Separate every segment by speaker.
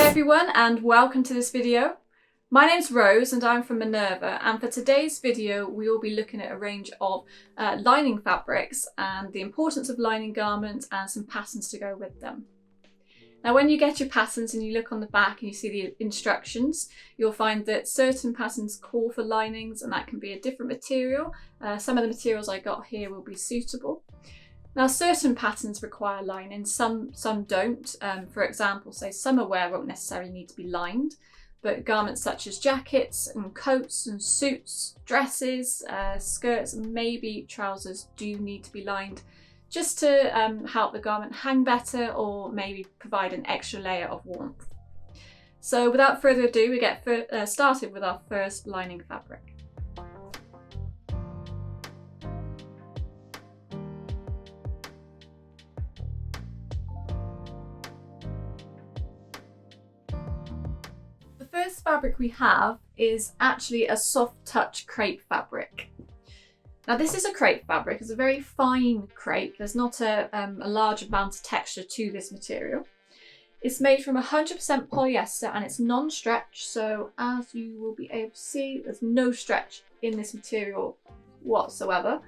Speaker 1: everyone and welcome to this video. My name's Rose and I'm from Minerva, and for today's video we will be looking at a range of lining fabrics and the importance of lining garments and some patterns to go with them. Now when you get your patterns and you look on the back and you see the instructions, you'll find that certain patterns call for linings and that can be a different material. Some of the materials I got here will be suitable. Now certain patterns require lining, some don't. For example, say summer wear won't necessarily need to be lined, but garments such as jackets and coats and suits, dresses, skirts and maybe trousers do need to be lined just to help the garment hang better or maybe provide an extra layer of warmth. So without further ado, we get started with our first lining fabric. The first fabric we have is actually a soft touch crepe fabric. Now this is a crepe fabric, it's a very fine crepe, there's not a large amount of texture to this material. It's made from 100% polyester and it's non-stretch, so as you will be able to see, there's no stretch in this material whatsoever.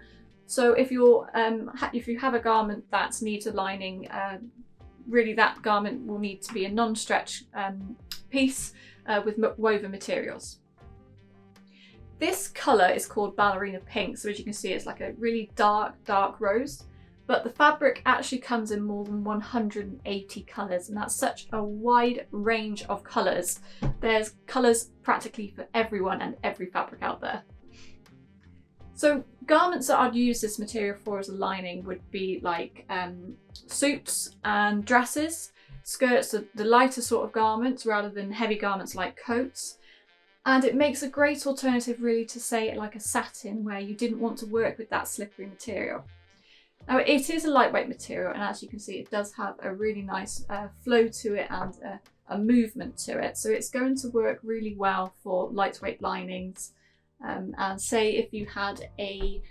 Speaker 1: So if you have a garment that needs a lining, really that garment will need to be a non-stretch piece with woven materials. This colour is called ballerina pink, so as you can see it's like a really dark rose, but the fabric actually comes in more than 180 colours, and that's such a wide range of colours. There's colours practically for everyone and every fabric out there. So garments that I'd use this material for as a lining would be like suits and dresses, skirts, the lighter sort of garments rather than heavy garments like coats. And it makes a great alternative really to say like a satin where you didn't want to work with that slippery material. Now it is a lightweight material, and as you can see it does have a really nice flow to it and a movement to it. So it's going to work really well for lightweight linings. And say if you had a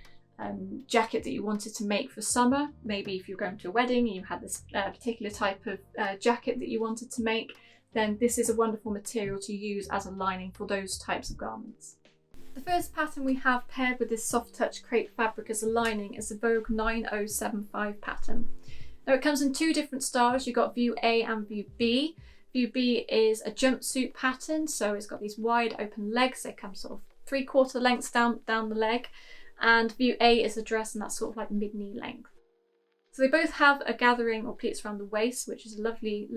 Speaker 1: jacket that you wanted to make for summer, maybe if you're going to a wedding and you had this particular type of jacket that you wanted to make, then this is a wonderful material to use as a lining for those types of garments. The first pattern we have paired with this soft touch crepe fabric as a lining is the Vogue 9075 pattern. Now it comes in two different styles. You've got view A and view B. View B is a jumpsuit pattern, so it's got these wide open legs. They come sort of 3/4 lengths down the leg, and view A is a dress, and that's sort of like mid-knee length. So they both have a gathering or pleats around the waist, which is a lovely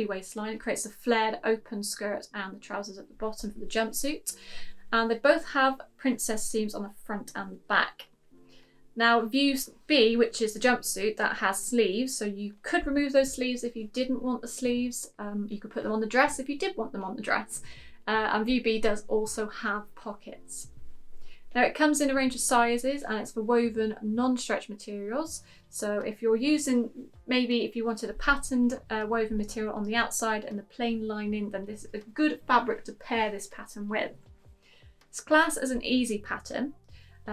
Speaker 1: waistline. It creates a flared open skirt and the trousers at the bottom for the jumpsuit. And they both have princess seams on the front and the back. Now view B, which is the jumpsuit, that has sleeves, so you could remove those sleeves if you didn't want the sleeves. You could put them on the dress if you did want them on the dress. And view B does also have pockets. Now it comes in a range of sizes and it's for woven non-stretch materials. So if you're using, maybe if you wanted a patterned woven material on the outside and a plain lining, then this is a good fabric to pair this pattern with. It's classed as an easy pattern,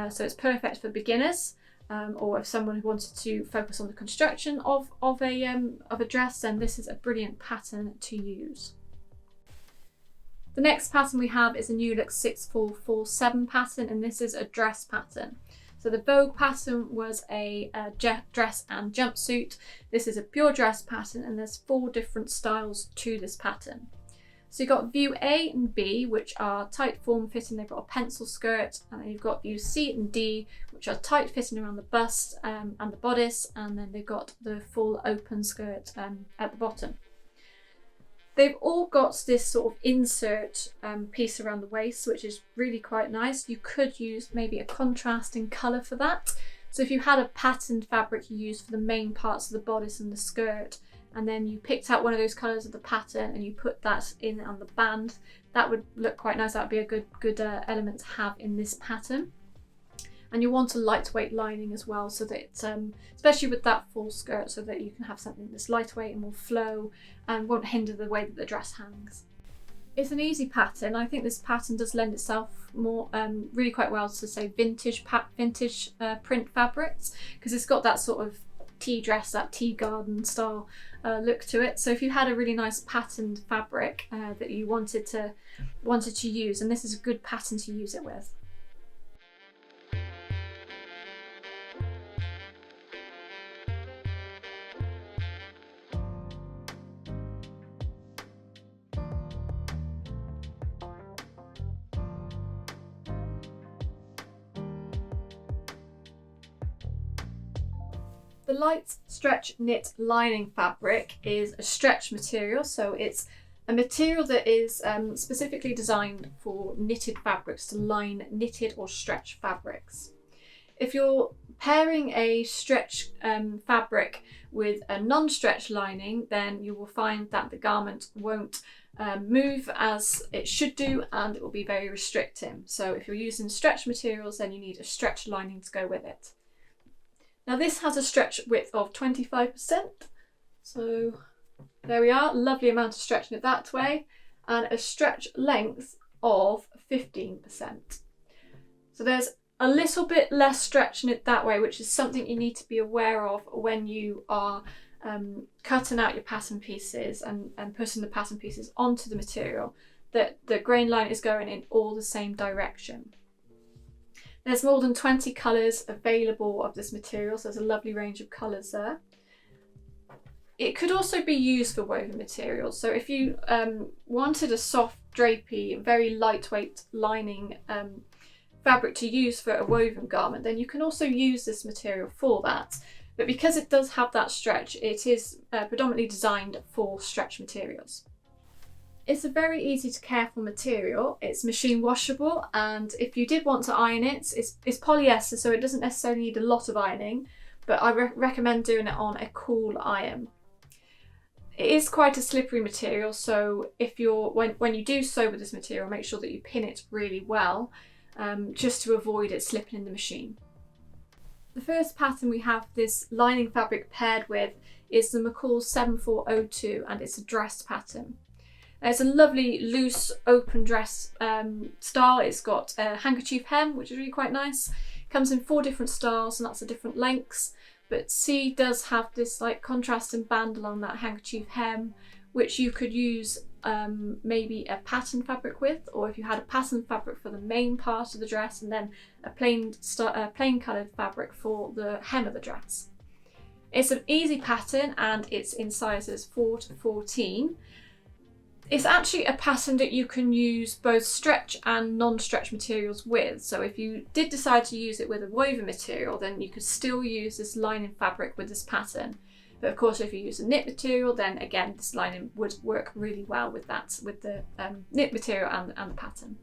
Speaker 1: so it's perfect for beginners or if someone who wanted to focus on the construction of a dress, then this is a brilliant pattern to use. The next pattern we have is a New Look 6447 pattern, and this is a dress pattern. So the Vogue pattern was a dress and jumpsuit. This is a pure dress pattern, and there's 4 different styles to this pattern. So you've got view A and B, which are tight form fitting. They've got a pencil skirt, and then you've got view C and D, which are tight fitting around the bust and the bodice, and then they've got the full open skirt at the bottom. They've all got this sort of insert piece around the waist, which is really quite nice. You could use maybe a contrasting colour for that. So if you had a patterned fabric you used for the main parts of the bodice and the skirt, and then you picked out one of those colours of the pattern and you put that in on the band, that would look quite nice. That would be a good element to have in this pattern. And you want a lightweight lining as well, so that especially with that full skirt, so that you can have something that's lightweight and will flow and won't hinder the way that the dress hangs. It's an easy pattern. I think this pattern does lend itself more really quite well to say vintage print fabrics, because it's got that sort of tea dress, that tea garden style look to it. So if you had a really nice patterned fabric that you wanted to use, and this is a good pattern to use it with. The light stretch knit lining fabric is a stretch material, so it's a material that is specifically designed for knitted fabrics, to line knitted or stretch fabrics. If you're pairing a stretch fabric with a non-stretch lining, then you will find that the garment won't move as it should do, and it will be very restricting. So if you're using stretch materials, then you need a stretch lining to go with it. Now this has a stretch width of 25%, so there we are, lovely amount of stretch knit that way, and a stretch length of 15%. So there's a little bit less stretch knit that way, which is something you need to be aware of when you are cutting out your pattern pieces and putting the pattern pieces onto the material, that the grain line is going in all the same direction. There's more than 20 colours available of this material, so there's a lovely range of colours there. It could also be used for woven materials, so if you wanted a soft, drapey, very lightweight lining fabric to use for a woven garment, then you can also use this material for that. But because it does have that stretch, it is predominantly designed for stretch materials. It's a very easy to care for material. It's machine washable, and if you did want to iron it, it's polyester, so it doesn't necessarily need a lot of ironing, but I recommend doing it on a cool iron. It is quite a slippery material, so if when you do sew with this material, make sure that you pin it really well, just to avoid it slipping in the machine. The first pattern we have this lining fabric paired with is the McCall 7402, and it's a dress pattern. It's a lovely loose open dress style. It's got a handkerchief hem, which is really quite nice. It comes in 4 different styles, and that's the different lengths. But C does have this like contrasting band along that handkerchief hem, which you could use maybe a pattern fabric with, or if you had a pattern fabric for the main part of the dress and then a plain coloured fabric for the hem of the dress. It's an easy pattern, and it's in sizes 4 to 14. It's actually a pattern that you can use both stretch and non-stretch materials with. So if you did decide to use it with a woven material, then you could still use this lining fabric with this pattern. But of course, if you use a knit material, then again, this lining would work really well with that, with the knit material and the pattern.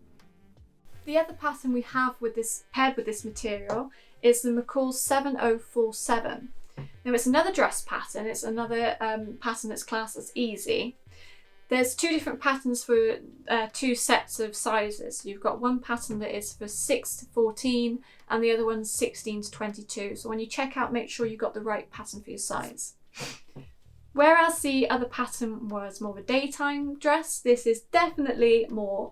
Speaker 1: The other pattern we have with this paired with this material is the McCall 7047. Now it's another dress pattern. It's another pattern that's classed as easy. There's 2 different patterns for 2 sets of sizes. You've got one pattern that is for 6 to 14 and the other one's 16 to 22. So when you check out, make sure you've got the right pattern for your size. Whereas the other pattern was more of a daytime dress, this is definitely more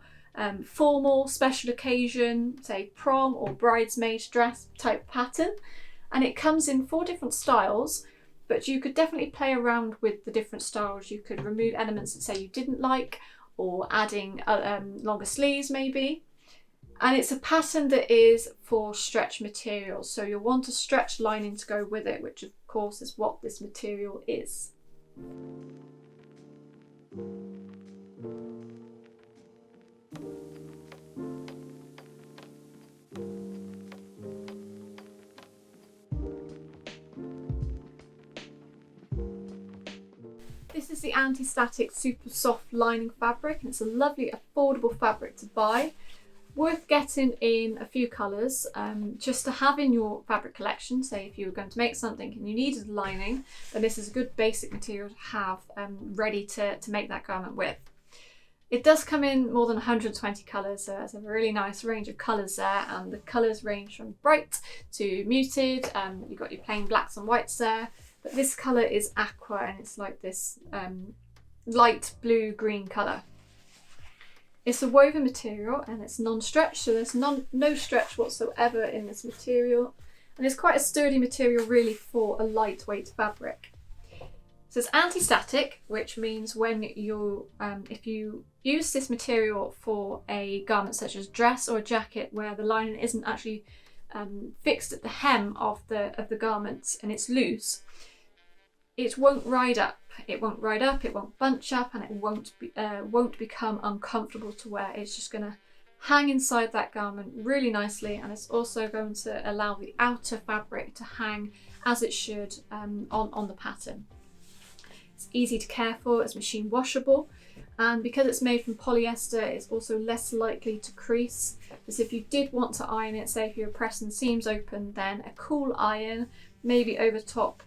Speaker 1: formal, special occasion, say prom or bridesmaid dress type pattern. And it comes in 4 different styles. But you could definitely play around with the different styles. You could remove elements that say you didn't like, or adding longer sleeves maybe. And it's a pattern that is for stretch materials, so you'll want a stretch lining to go with it, which of course is what this material is. This is the Antistatic super soft lining fabric, and it's a lovely affordable fabric to buy. Worth getting in a few colours, just to have in your fabric collection. Say if you were going to make something and you needed a lining, then this is a good basic material to have ready to make that garment with. It does come in more than 120 colours, so it's a really nice range of colours there, and the colours range from bright to muted. You've got your plain blacks and whites there. But this colour is aqua, and it's like this light blue-green colour. It's a woven material and it's non-stretch, so there's no stretch whatsoever in this material. and it's quite a sturdy material really for a lightweight fabric. So it's anti-static, which means when you, if you use this material for a garment such as dress or a jacket where the lining isn't actually fixed at the hem of the garment and it's loose, it won't ride up. It won't ride up, it won't bunch up, and it won't become uncomfortable to wear. It's just going to hang inside that garment really nicely, and it's also going to allow the outer fabric to hang as it should on the pattern. It's easy to care for, it's machine washable, and because it's made from polyester, it's also less likely to crease. Because if you did want to iron it, say if you're pressing seams open, then a cool iron, maybe over top,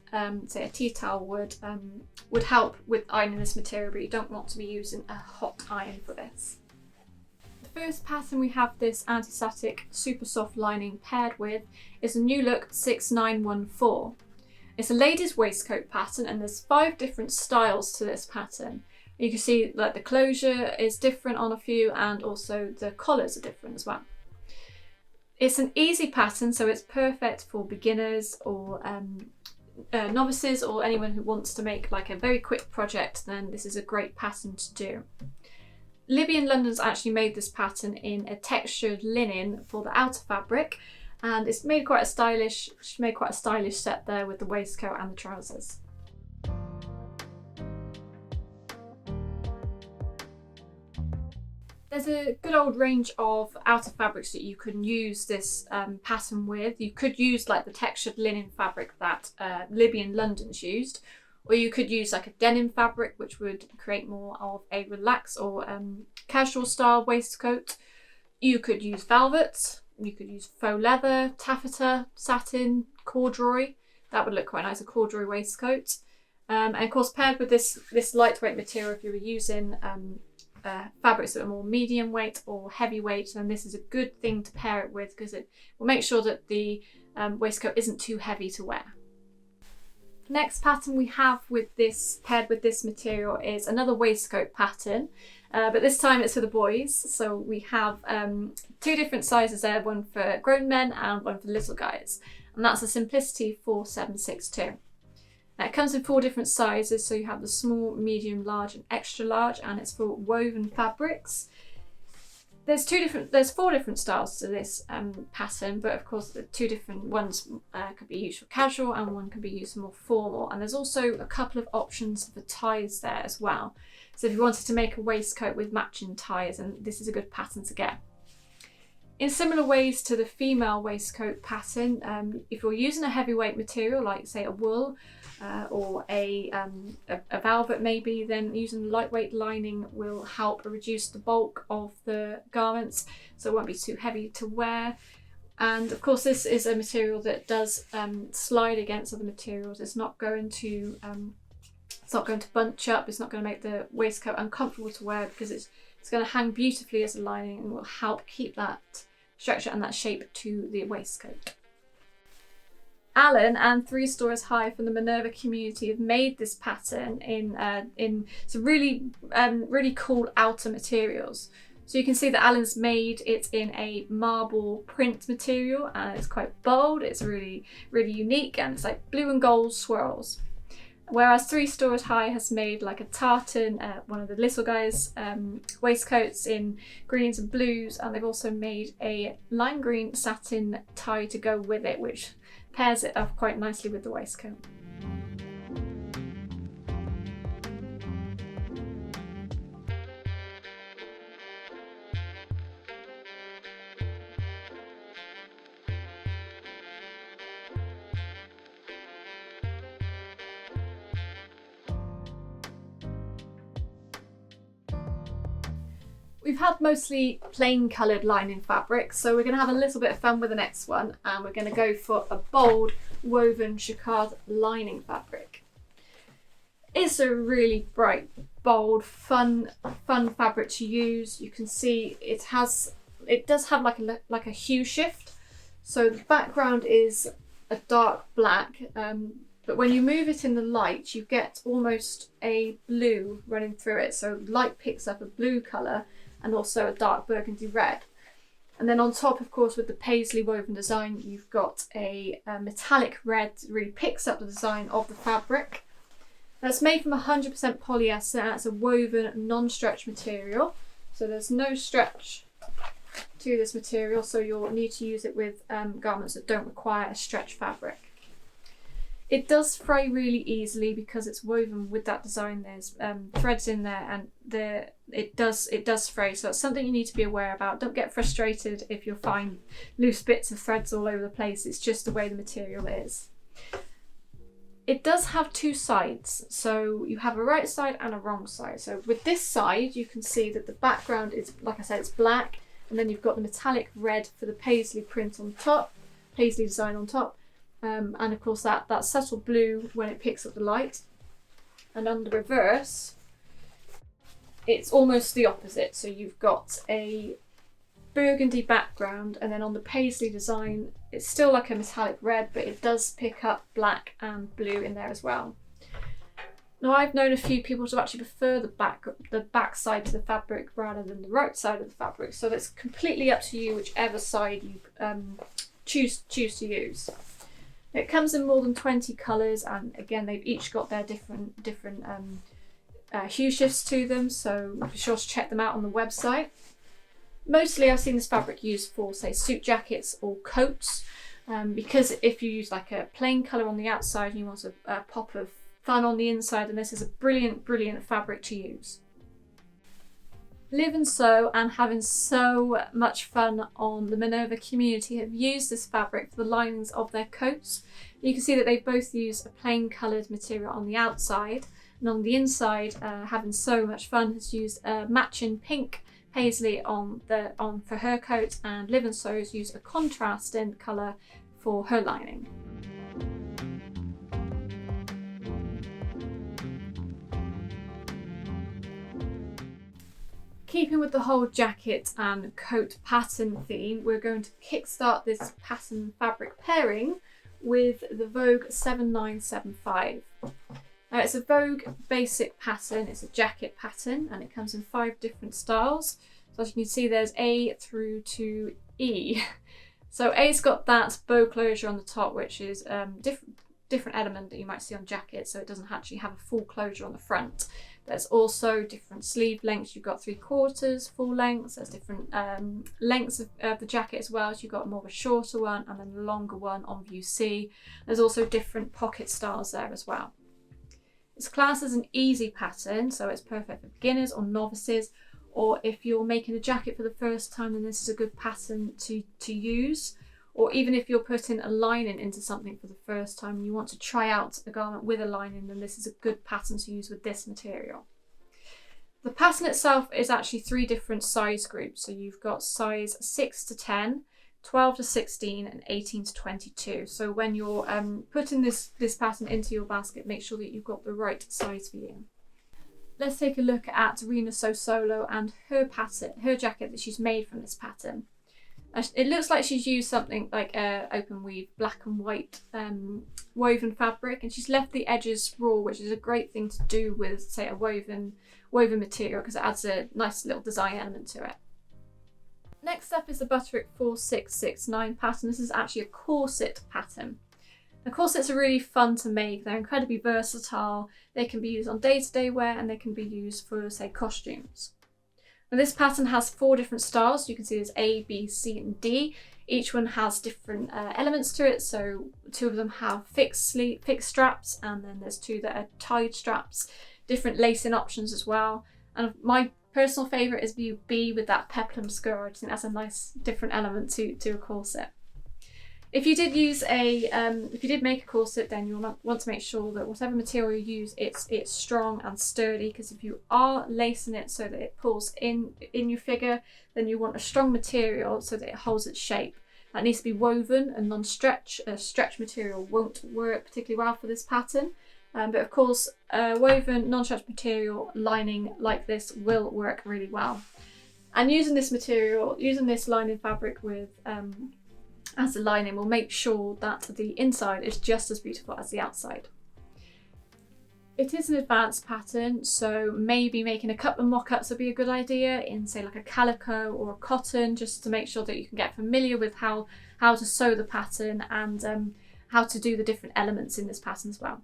Speaker 1: say a tea towel would help with ironing this material, but you don't want to be using a hot iron for this. The first pattern we have this anti-static super soft lining paired with is a New Look 6914. It's a ladies waistcoat pattern, and there's 5 different styles to this pattern. You can see that the closure is different on a few, and also the collars are different as well. It's an easy pattern, so it's perfect for beginners or novices, or anyone who wants to make like a very quick project. Then this is a great pattern to do. Libby in London's actually made this pattern in a textured linen for the outer fabric, and it's made quite a stylish. She made quite a stylish set there with the waistcoat and the trousers. There's a good old range of outer fabrics that you can use this pattern with. You could use like the textured linen fabric that Libby in London's used, or you could use like a denim fabric, which would create more of a relaxed or casual style waistcoat. You could use velvet, you could use faux leather, taffeta, satin, corduroy. That would look quite nice, a corduroy waistcoat. And of course, paired with this lightweight material, if you were using fabrics that are more medium weight or heavy weight, then this is a good thing to pair it with, because it will make sure that the waistcoat isn't too heavy to wear. Next pattern we have with this, paired with this material, is another waistcoat pattern, but this time it's for the boys. So we have 2 different sizes there, one for grown men and one for little guys, and that's a Simplicity 4762. Now it comes in 4 different sizes, so you have the small, medium, large and extra large, and it's for woven fabrics. There's 4 different styles to this pattern, but of course the 2 different ones could be used for casual and one can be used for more formal. And there's also a couple of options for ties there as well. So if you wanted to make a waistcoat with matching ties, and this is a good pattern to get. In similar ways to the female waistcoat pattern, if you're using a heavyweight material like say a wool or a velvet maybe, then using lightweight lining will help reduce the bulk of the garments, so it won't be too heavy to wear. And of course this is a material that does slide against other materials. It's not going to bunch up, it's not going to make the waistcoat uncomfortable to wear, because it's going to hang beautifully as a lining and will help keep that structure and that shape to the waistcoat. Alan and 3 Stories High from the Minerva community have made this pattern in some really cool outer materials. So you can see that Alan's made it in a marble print material, and it's quite bold, it's really unique, and it's like blue and gold swirls. Whereas 3 Stories High has made like a tartan, one of the little guys' waistcoats in greens and blues, and they've also made a lime green satin tie to go with it, which pairs it up quite nicely with the waistcoat. We've had mostly plain coloured lining fabrics, so we're going to have a little bit of fun with the next one, and we're going to go for a bold woven jacquard lining fabric. It's a really bright, bold, fun fabric to use. You can see it does have like a hue shift, so the background is a dark black, but when you move it in the light, you get almost a blue running through it. So light picks up a blue colour and also a dark burgundy red. And then on top, of course, with the paisley woven design, you've got a metallic red that really picks up the design of the fabric. That's made from 100% polyester and it's a woven non-stretch material. So there's no stretch to this material, so you'll need to use it with garments that don't require a stretch fabric. It does fray really easily because it's woven with that design. There's threads in there, and it does fray. So it's something you need to be aware about. Don't get frustrated if you'll find loose bits of threads all over the place. It's just the way the material is. It does have two sides, so you have a right side and a wrong side. So with this side, you can see that the background is, like I said, it's black, and then you've got the metallic red for the paisley print on top, paisley design on top. And of course that subtle blue when it picks up the light. And on the reverse, it's almost the opposite. So you've got a burgundy background, and then on the paisley design, it's still like a metallic red, but it does pick up black and blue in there as well. Now, I've known a few people to actually prefer the back side to the fabric rather than the right side of the fabric. So it's completely up to you whichever side you choose to use. It comes in more than 20 colours, and again they've each got their different hue shifts to them, so be sure to check them out on the website. Mostly I've seen this fabric used for, say, suit jackets or coats, because if you use like a plain colour on the outside and you want a pop of fun on the inside, then this is a brilliant fabric to use. Live and Sew and having so much fun on the Minerva community have used this fabric for the linings of their coats. You can see that they both use a plain coloured material on the outside, and on the inside, Having So Much Fun has used a matching pink paisley for her coat, and Live and Sew has used a contrasting colour for her lining. Keeping with the whole jacket and coat pattern theme, we're going to kickstart this pattern fabric pairing with the Vogue 7975. Now, it's a Vogue basic pattern, it's a jacket pattern, and it comes in 5 different styles. So as you can see, there's A through to E. So A's got that bow closure on the top, which is different element that you might see on jackets, so it doesn't actually have a full closure on the front. There's also different sleeve lengths. You've got 3/4, full lengths. There's different lengths of the jacket as well. So you've got more of a shorter one and then a longer one on view C. There's also different pocket styles there as well. It's classed as an easy pattern, so it's perfect for beginners or novices, or if you're making a jacket for the first time, then this is a good pattern to use. Or even if you're putting a lining into something for the first time and you want to try out a garment with a lining, then this is a good pattern to use with this material. The pattern itself is actually 3 different size groups. So you've got size 6 to 10, 12 to 16 and 18 to 22. So when you're putting this pattern into your basket, make sure that you've got the right size for you. Let's take a look at Rena So Solo and her pattern, her jacket that she's made from this pattern. It looks like she's used something like open weave, black and white woven fabric, and she's left the edges raw, which is a great thing to do with, say, a woven material, because it adds a nice little design element to it. Next up is the Butterick 4669 pattern. This is actually a corset pattern. The corsets are really fun to make. They're incredibly versatile. They can be used on day-to-day wear, and they can be used for, say, costumes. Now, this pattern has 4 different styles. You can see there's A, B, C and D. Each one has different elements to it. So 2 of them have fixed straps, and then there's 2 that are tied straps, different lacing options as well. And my personal favourite is view B with that peplum skirt. I just think that's a nice different element to a corset. If you did make a corset, then you'll want to make sure that whatever material you use, it's strong and sturdy, because if you are lacing it so that it pulls in your figure, then you want a strong material so that it holds its shape. That needs to be woven and non-stretch. Stretch material won't work particularly well for this pattern, but of course woven non-stretch material lining like this will work really well. And using this lining fabric with as the lining will make sure that the inside is just as beautiful as the outside. It is an advanced pattern, so maybe making a couple of mock-ups would be a good idea in, say, like a calico or a cotton, just to make sure that you can get familiar with how to sew the pattern and how to do the different elements in this pattern as well.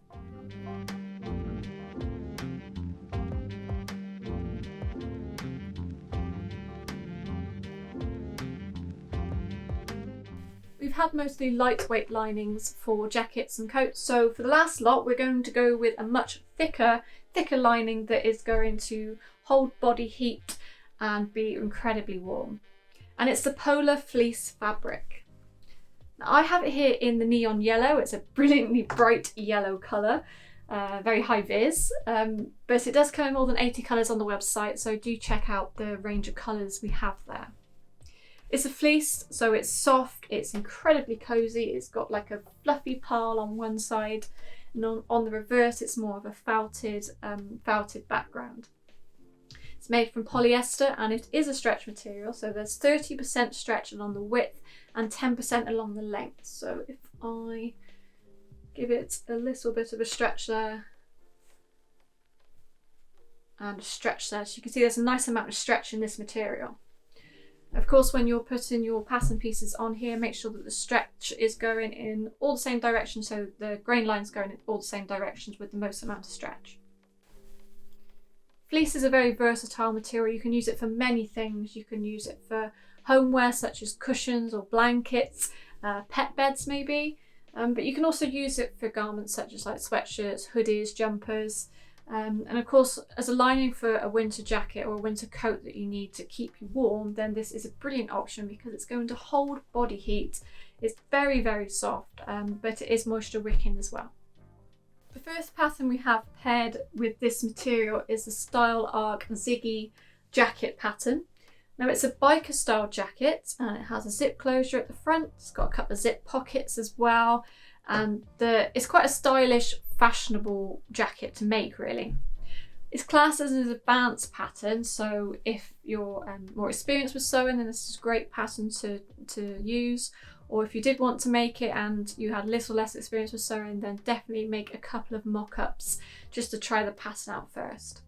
Speaker 1: We've had mostly lightweight linings for jackets and coats, so for the last lot we're going to go with a much thicker lining that is going to hold body heat and be incredibly warm. And it's the polar fleece fabric. Now, I have it here in the neon yellow. It's a brilliantly bright yellow colour, very high vis, but it does come in more than 80 colours on the website, so do check out the range of colours we have there. It's a fleece, so it's soft, it's incredibly cosy, it's got like a fluffy pile on one side, and on the reverse it's more of a felted background. It's made from polyester and it is a stretch material, so there's 30% stretch along the width and 10% along the length. So if I give it a little bit of a stretch there and a stretch there, so you can see there's a nice amount of stretch in this material. Of course, when you're putting your pattern pieces on here, make sure that the stretch is going in all the same directions, so the grain line's going in all the same directions with the most amount of stretch. Fleece is a very versatile material. You can use it for many things. You can use it for homeware such as cushions or blankets, pet beds maybe, but you can also use it for garments such as like sweatshirts, hoodies, jumpers. And of course, as a lining for a winter jacket or a winter coat that you need to keep you warm, then this is a brilliant option because it's going to hold body heat. It's very, very soft, but it is moisture wicking as well. The first pattern we have paired with this material is the Style Arc Ziggy jacket pattern. Now it's a biker style jacket and it has a zip closure at the front. It's got a couple of zip pockets as well, and it's quite a stylish, fashionable jacket to make really. It's classed as an advanced pattern, so if you're more experienced with sewing, then this is a great pattern to use, or if you did want to make it and you had little less experience with sewing, then definitely make a couple of mock-ups just to try the pattern out first.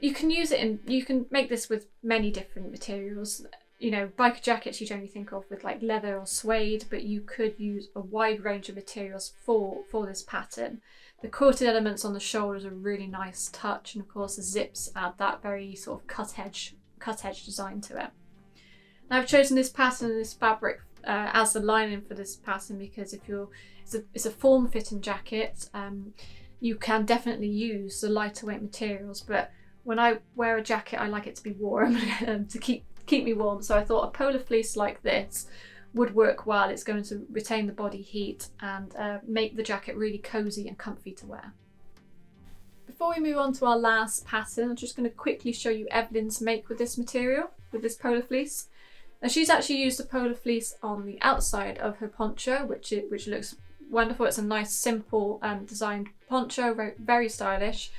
Speaker 1: You can use it you can make this with many different materials. You know, biker jackets you generally think of with like leather or suede, but you could use a wide range of materials for this pattern. The quilted elements on the shoulders are a really nice touch, and of course the zips add that very sort of cut edge design to it. Now I've chosen this pattern and this fabric as the lining for this pattern because it's a form-fitting jacket. You can definitely use the lighter weight materials, but when I wear a jacket I like it to be warm to keep me warm, so I thought a polar fleece like this would work well. It's going to retain the body heat and make the jacket really cozy and comfy to wear. Before we move on to our last pattern, I'm just going to quickly show you Evelyn's make with this material, with this polar fleece. Now she's actually used the polar fleece on the outside of her poncho, which looks wonderful. It's a nice simple designed poncho, very, very stylish.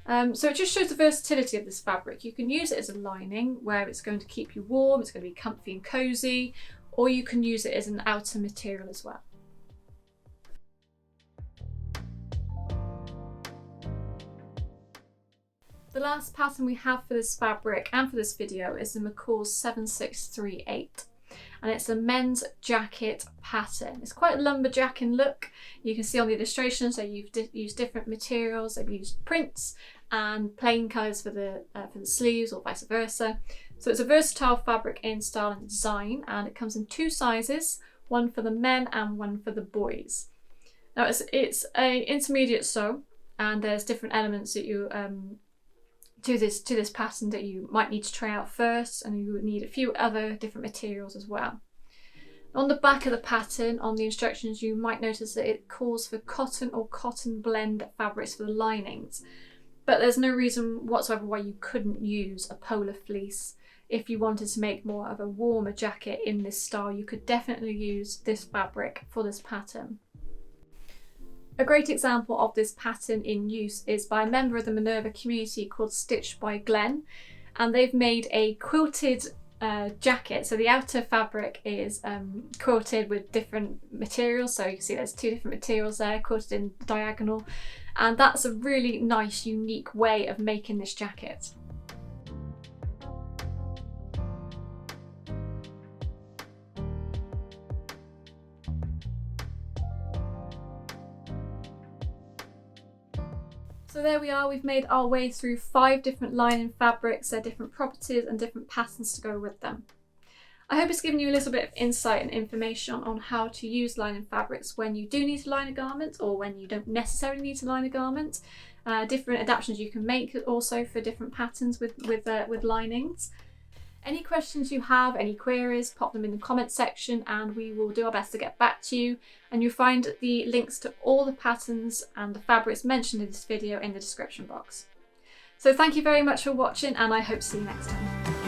Speaker 1: So it just shows the versatility of this fabric. You can use it as a lining where it's going to keep you warm, it's going to be comfy and cozy, or you can use it as an outer material as well. The last pattern we have for this fabric and for this video is the McCall's 7638. And it's a men's jacket pattern. It's quite a lumberjacking look. You can see on the illustrations they've used different materials. They've used prints and plain colours for the sleeves or vice versa. So it's a versatile fabric in style and design, and it comes in two sizes, one for the men and one for the boys. Now it's a intermediate sew, and there's different elements that you to this pattern that you might need to try out first, and you would need a few other different materials as well. On the back of the pattern, on the instructions, you might notice that it calls for cotton or cotton blend fabrics for the linings, but there's no reason whatsoever why you couldn't use a polar fleece. If you wanted to make more of a warmer jacket in this style, you could definitely use this fabric for this pattern. A great example of this pattern in use is by a member of the Minerva community called Stitched by Glenn, and they've made a quilted jacket. So the outer fabric is coated with different materials. So you can see there's 2 different materials there coated in diagonal, and that's a really nice, unique way of making this jacket. So there we are, we've made our way through 5 different lining fabrics, their different properties and different patterns to go with them. I hope it's given you a little bit of insight and information on how to use lining fabrics when you do need to line a garment or when you don't necessarily need to line a garment. Different adaptations you can make also for different patterns with linings. Any questions you have, any queries, pop them in the comment section and we will do our best to get back to you. And you'll find the links to all the patterns and the fabrics mentioned in this video in the description box. So thank you very much for watching and I hope to see you next time.